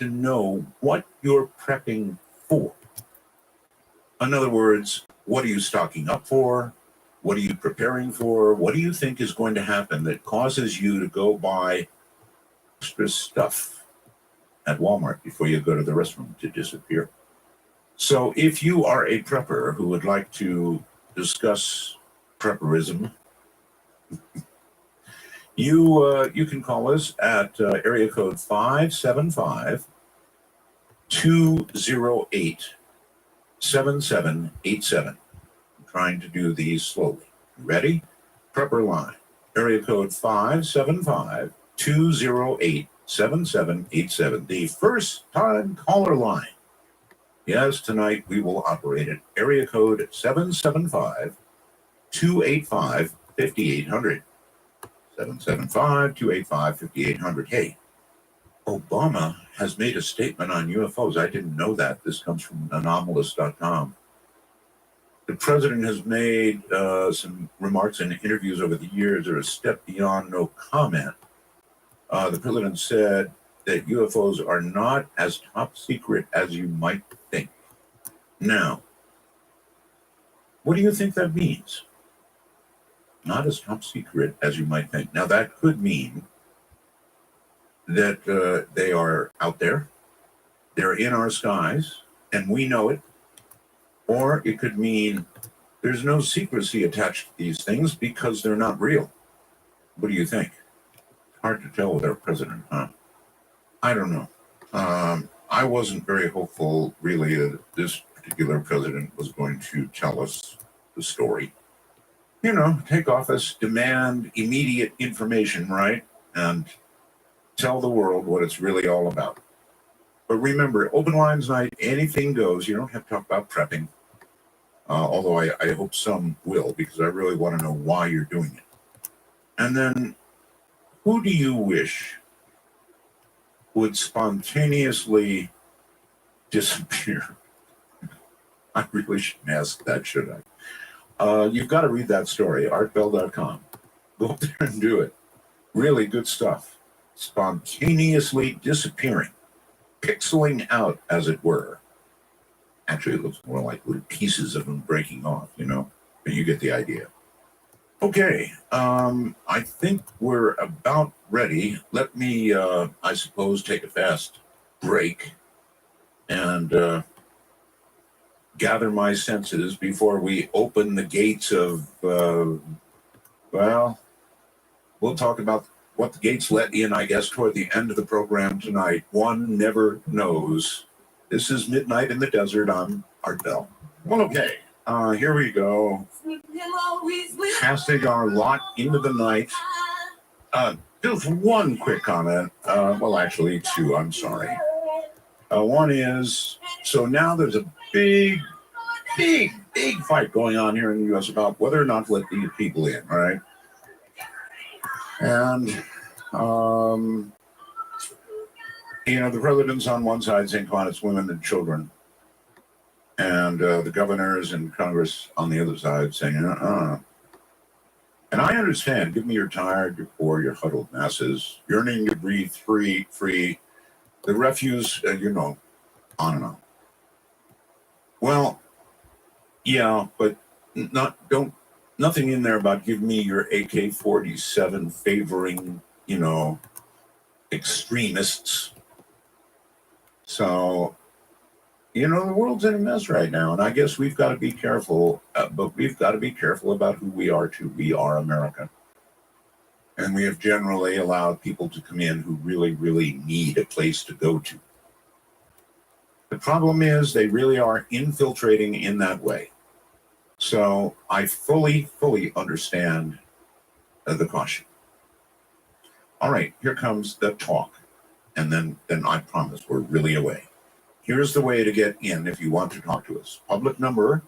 to know what you're prepping for. In other words, what are you stocking up for? What are you preparing for? What do you think is going to happen that causes you to go buy extra stuff at Walmart before you go to the restroom to disappear? So if you are a prepper who would like to discuss prepperism, you can call us at area code 575-208-7787. I'm trying to do these slowly. Ready? Prepper line. Area code 575-208-7787. The first time caller line. Yes, tonight we will operate at area code 775-285-5800. 775-285-5800. Hey, Obama has made a statement on UFOs. I didn't know that. This comes from anomalous.com. The president has made some remarks in interviews over the years that are a step beyond no comment. The president said that UFOs are not as top secret as you might think. Now, what do you think that means? Not as top secret as you might think. Now, that could mean that they are out there, they're in our skies, and we know it. Or it could mean there's no secrecy attached to these things because they're not real. What do you think? Hard to tell with our president, huh? I don't know. I wasn't very hopeful, really, that this particular president was going to tell us the story. You know, take office, demand immediate information, right? And tell the world what it's really all about. But remember, open lines night, anything goes. You don't have to talk about prepping. Although I hope some will, because I really want to know why you're doing it. And then, who do you wish would spontaneously disappear? I really shouldn't ask that, should I? You've got to read that story, artbell.com. Go up there and do it. Really good stuff. Spontaneously disappearing, pixeling out, as it were. Actually, it looks more like little pieces of them breaking off, you know, but you get the idea. Okay, I think we're about ready. Let me, I suppose, take a fast break and gather my senses before we open the gates of, well, we'll talk about what the gates let in, I guess, toward the end of the program tonight. One never knows. This is Midnight in the Desert. I'm Art Bell. Well, okay, here we go. Passing our lot into the night. Just one quick comment. Well, actually, two, I'm sorry. One is, so now there's a big fight going on here in the U.S. about whether or not to let these people in, right? And, you know, the president's on one side saying, come on, it's women and children. And the governors and Congress on the other side saying, And I understand, give me your tired, your poor, your huddled masses, yearning to breathe free, the refuse, you know, on and on. Well, yeah, but nothing in there about give me your AK-47 favoring, you know, extremists. So, you know, the world's in a mess right now, and I guess we've got to be careful, but we've got to be careful about who we are, too. We are America. And we have generally allowed people to come in who really, really need a place to go to. The problem is they really are infiltrating in that way. So I fully understand the caution. All right, here comes the talk. And then I promise we're really away. Here's the way to get in if you want to talk to us. Public number,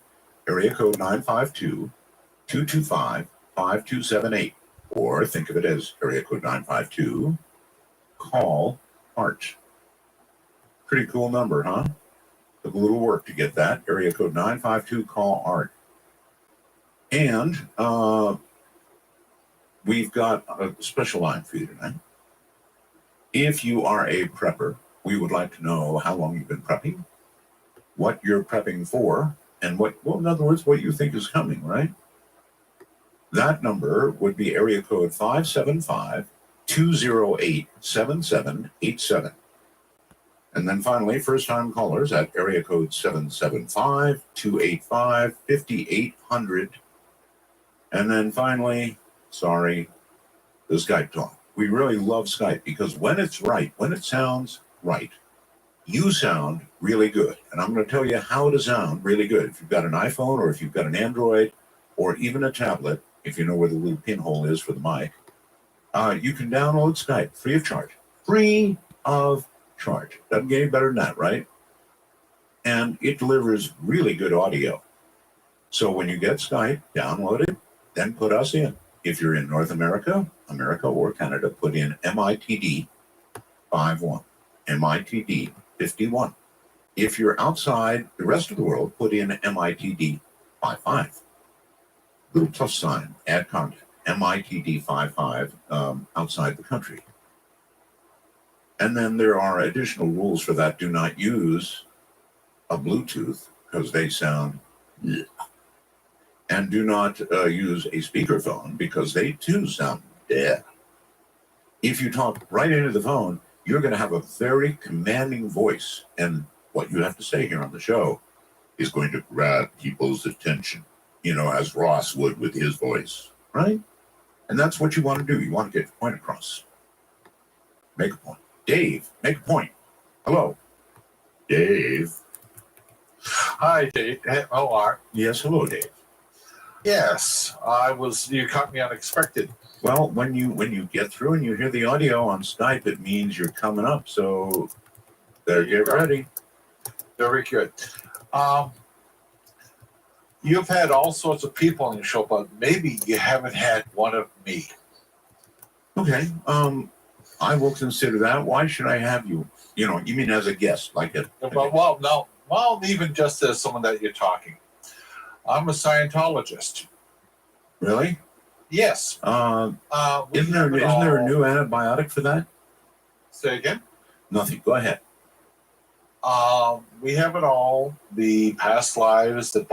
area code 952-225-5278. Or think of it as area code 952, call Art. Pretty cool number, huh? Took a little work to get that. Area code 952, call Art. And we've got a special line for you tonight. If you are a prepper We would like to know how long you've been prepping, what you're prepping for, and in other words, what you think is coming, right? That number would be area code 575-208-7787. And then finally, first-time callers at area code 775-285-5800. And then finally, sorry, the Skype talk. We really love Skype because when it's right, when it sounds right, you sound really good. And I'm going to tell you how to sound really good. If you've got an iPhone or if you've got an Android or even a tablet, if you know where the little pinhole is for the mic, you can download Skype free of charge. Free of charge. Doesn't get any better than that, right? And it delivers really good audio. So when you get Skype, download it, then put us in. If you're in North America, or Canada, put in MITD 51, MITD 51. If you're outside the rest of the world, put in MITD 55. Little plus sign, add content, MITD 55 outside the country. And then there are additional rules for that. Do not use a Bluetooth because they sound bleh. And do not use a speakerphone because they too sound dead. If you talk right into the phone, you're going to have a very commanding voice. And what you have to say here on the show is going to grab people's attention, as Ross would with his voice, right? And that's what you want to do. You want to get your point across. Make a point. Dave, make a point. Hello. Dave. Hi, Dave. How are you? Yes, hello, Dave. Yes, you caught me unexpected. Well, when you get through and you hear the audio on Skype, it means you're coming up. So better get ready. Very good. You've had all sorts of people on your show, but maybe you haven't had one of me. Okay. I will consider that. Why should I have you? You mean as a guest, like a... Well, even just as someone that you're talking. I'm a Scientologist. Really? Yes. Isn't there a new antibiotic for that? Say again? Nothing. Go ahead. We have it all. The past lives, the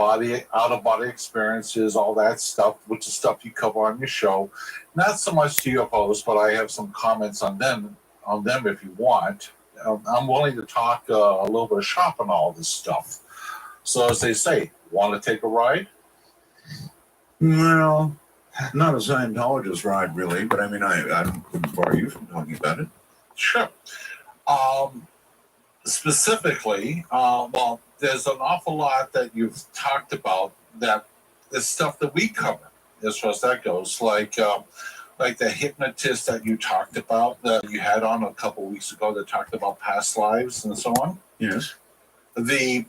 out-of-body experiences, all that stuff, which is stuff you cover on your show. Not so much UFOs, but I have some comments on them if you want. I'm willing to talk a little bit of shop on all this stuff. So as they say, want to take a ride? Well, not a Scientologist ride, really, but I mean, I wouldn't bar you from talking about it. Sure. Specifically, there's an awful lot that you've talked about that is stuff that we cover as far as that goes, like the hypnotist that you talked about that you had on a couple weeks ago that talked about past lives and so on. Yes. The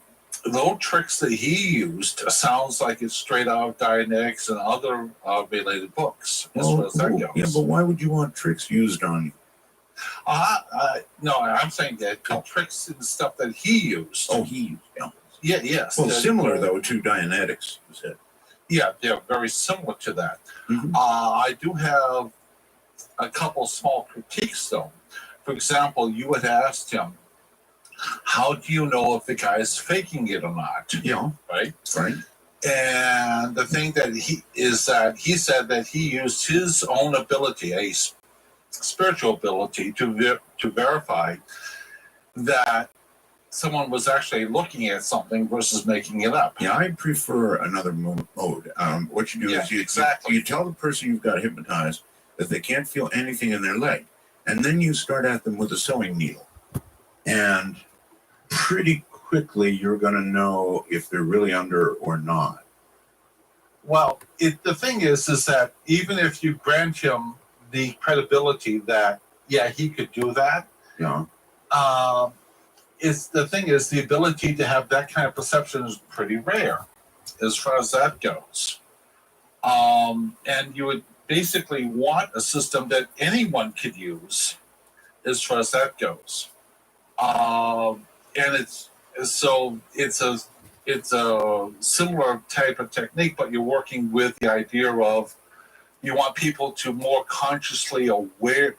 little tricks that he used sounds like it's straight out of Dianetics and other related books as far as that goes. Yeah, but why would you want tricks used on you? No, I'm saying that the tricks and stuff that he used. Oh, he used, yeah. Yeah, yes. Well, similar, though, to Dianetics, you said. Yeah, they're very similar to that. Mm-hmm. I do have a couple small critiques, though. For example, you had asked him, how do you know if the guy is faking it or not? Yeah. Right? Right. And the thing that he said that he used his own ability, a spiritual ability, to verify that someone was actually looking at something versus making it up. Yeah, I prefer another mode. What you do is you tell the person you've got hypnotized that they can't feel anything in their leg. And then you start at them with a sewing needle. And pretty quickly, you're going to know if they're really under or not. Well, the thing is that even if you grant him the credibility that, yeah, he could do that. Yeah. The ability to have that kind of perception is pretty rare as far as that goes. And you would basically want a system that anyone could use as far as that goes. And it's a similar type of technique, but you're working with the idea of you want people to more consciously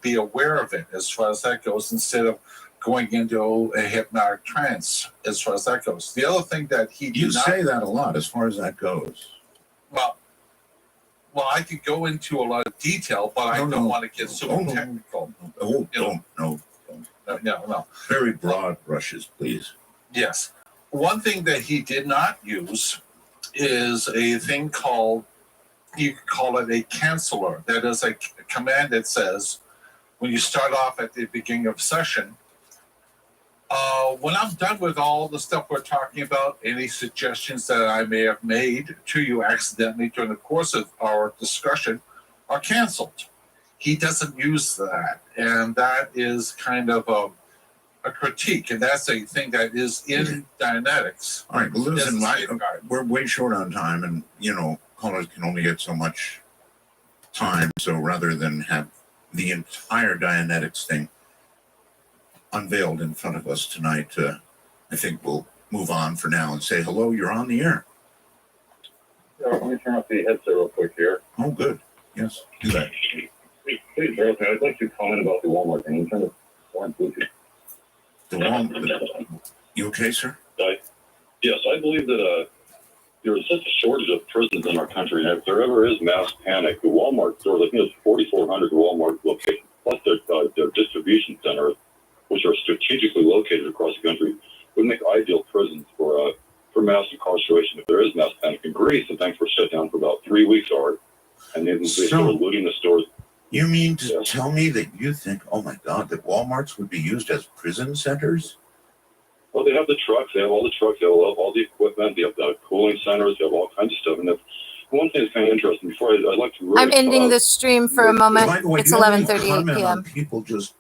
be aware of it as far as that goes, instead of going into a hypnotic trance as far as that goes. The other thing that he You say that a lot as far as that goes. Well, I could go into a lot of detail, but I don't want to get super technical. No. Very broad brushes, please. Yes. One thing that he did not use is a thing called, you could call it a canceller. That is a command that says, when you start off at the beginning of session, when I'm done with all the stuff we're talking about, any suggestions that I may have made to you accidentally during the course of our discussion are canceled. He doesn't use that, and that is kind of a critique, and that's a thing that is in Dianetics. All right, well, listen, we're way short on time, and, callers can only get so much time, so rather than have the entire Dianetics thing unveiled in front of us tonight, I think we'll move on for now and say hello. You're on the air. Yeah, let me turn off the headset real quick here. Oh, good. Yes, do that. Please, I'd like to comment about the Walmart thing. I'm trying to find Bluetooth. The Walmart. You okay, sir? Yes, I believe that there is such a shortage of prisons in our country, and if there ever is mass panic, the Walmart stores, I think it's 4,400 Walmart locations, plus their distribution centers, which are strategically located across the country, would make ideal prisons for mass incarceration if there is mass panic. In Greece, the banks were shut down for about 3 weeks, Art, and they started looting the stores. You mean to tell me that you think, oh my God, that Walmarts would be used as prison centers? Well, they have the trucks. They have all the trucks. They have all the equipment. They have the cooling centers. They have all kinds of stuff. And one thing that's kind of interesting, before I'd like to really... I'm ending the stream for a moment. By the way, It's do you have any 11:38 comment on p.m. people just